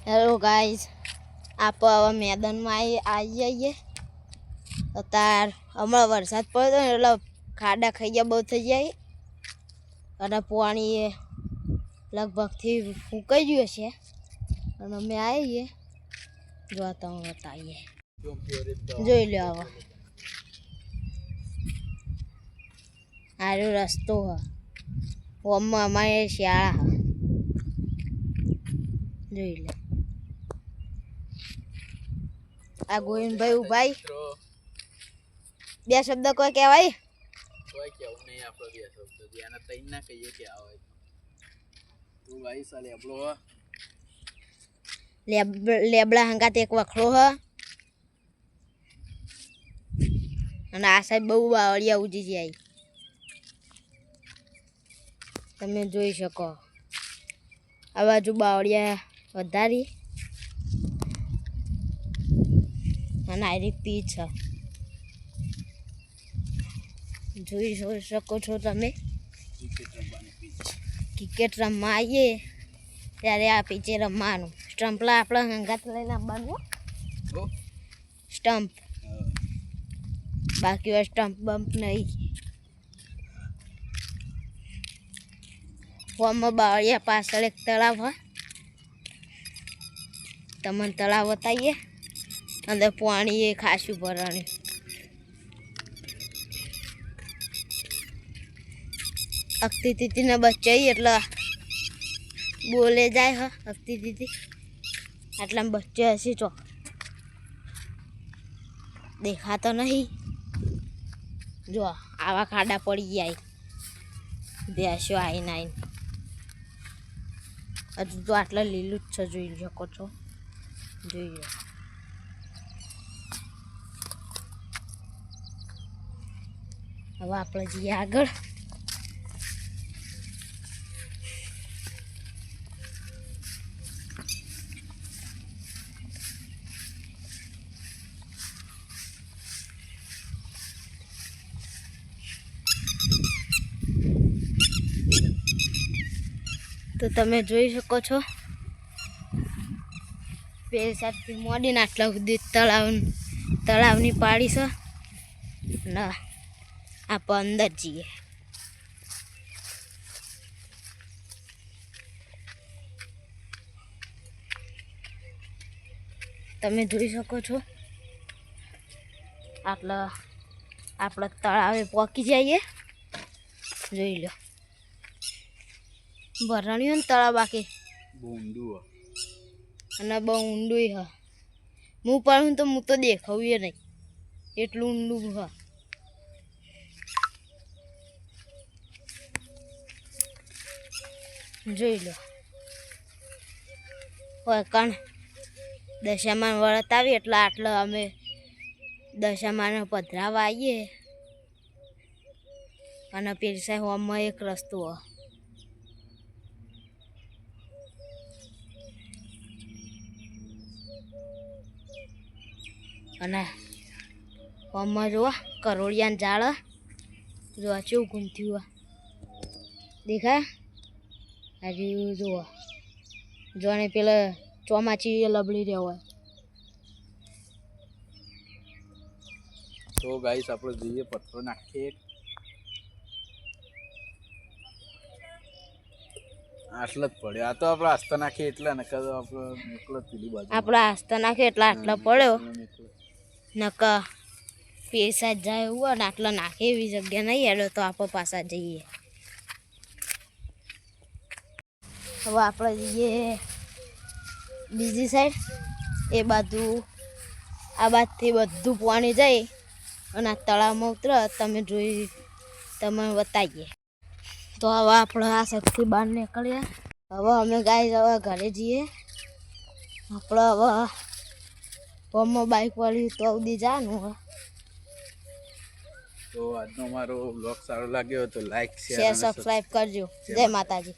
Hello guys, આપણે હવે મેદાનમાં આવી જઈએ. અત્યારે હમણાં વરસાદ પડ્યો ને એટલે ખાડા ખાઈ ગયા બહુ થઈ જાય અને પાણી લગભગથી ફૂંકાઈ ગયું છે અને અમે આવીએ જોતા બતાવીએ. જોઈ લો હવે આરો રસ્તો હ ઓમાં અમારે શાળા જોઈ લે. આ ગોવિંદભાઈ ઉભાઈ બે શબ્દ કોઈ કહેવાય? કોઈ કેવું નહીં, આપણે બે શબ્દ ધ્યાન તઈ ના કહીએ કે આવે તું ભાઈ સાલે આપણો લેબડા હંગાત એક વખડો હ અને આ સાહેબ બહુ બાવળિયા ઉજી જાય તમે જોઈ શકો. આ બાજુ બાવળિયા વધારી અને આરી પીચ જોઈ શકો છો તમે. ક્રિકેટ રમવા આવીએ ત્યારે આ પીચે રમવાનું. સ્ટમ્પલા આપણે હંગાત લઈને આવવાનું, સ્ટમ્પ બાકી હોય સ્ટમ્પ બમ્પ નહીં. ફોર્મમાં બાવળિયા પાછળ એક તળાવ હોય, તમને તળાવ બતાવીએ. અંદર પાણી એ ખાસું ભરાણી. અખતી તીતીના બચ્ચા એટલે બોલે જાય હ અખતી તીતી આટલા બચ્ચે હશે ચો દેખાતો નહીં. જો આવા ખાડા પડી જાય ભેંસો આવીને હજુ તો આટલા લીલું જ છે જોઈ શકો છો. જોઈ લો હવે આપણે જઈએ આગળ. તો તમે જોઈ શકો છો પેલી સાઈડથી મોડીને આટલા સુધી તળાવની પાડી છે ને આપણે અંદર જઈએ. તમે જોઈ શકો છો આટલા આપણે તળાવે પહોંચી જઈએ. જોઈ લો ભરણ્યું ને તળાવ બાકી ઊંડું અને બહુ ઊંડું હ. હું પણ તો હું તો દેખાવું એ નહીં એટલું ઊંડું હ. જોઈ લો હોય કણ દશામાન વળત આવી એટલે આટલો અમે દશામાને પધરાવા આવીએ અને પેલી સાહેબ હોમમાં એક રસ્તો હ. અને હોમમાં જુઓ કરોડિયાને ઝાડ જોવા કેવું ઘૂમથ્યું દેખાય. હજી જુઓ જોને પેલા ચોમાચી લબડી રહ્યો હોય. તો ગાઈસ આપણે જઈએ પથ્થરો નાખીએ. આટલા જ પડ્યો. આ તો આપણે આસ્તા નાખીએ એટલે નકર આપણે નીકળો પેલી બાજુ. આપણે આસ્તા નાખીએ એટલે આટલા પડ્યો નકર પૈસા જાય એવું ને આટલા નાખે એવી જગ્યા નહીં હેડો તો આપણે પાછા જઈએ. હવે આપણે જઈએ બીજી સાઈડ. એ બાજુ આ બાજુથી બધું પાણી જાય અને આ તળાવમાં ઉતરે તમે બતાવીએ. તો હવે આપણે આ સાઈડથી બહાર નીકળીએ. હવે અમે ગાય હવે ઘરે જઈએ. આપણે હવે હોમમાં બાઇક વાળી તો સુધી જવાનું હોય. તો આજનો મારો બ્લોગ સારો લાગ્યો તો લાઈક શેર સબસ્ક્રાઈબ કરજો. જય માતાજી.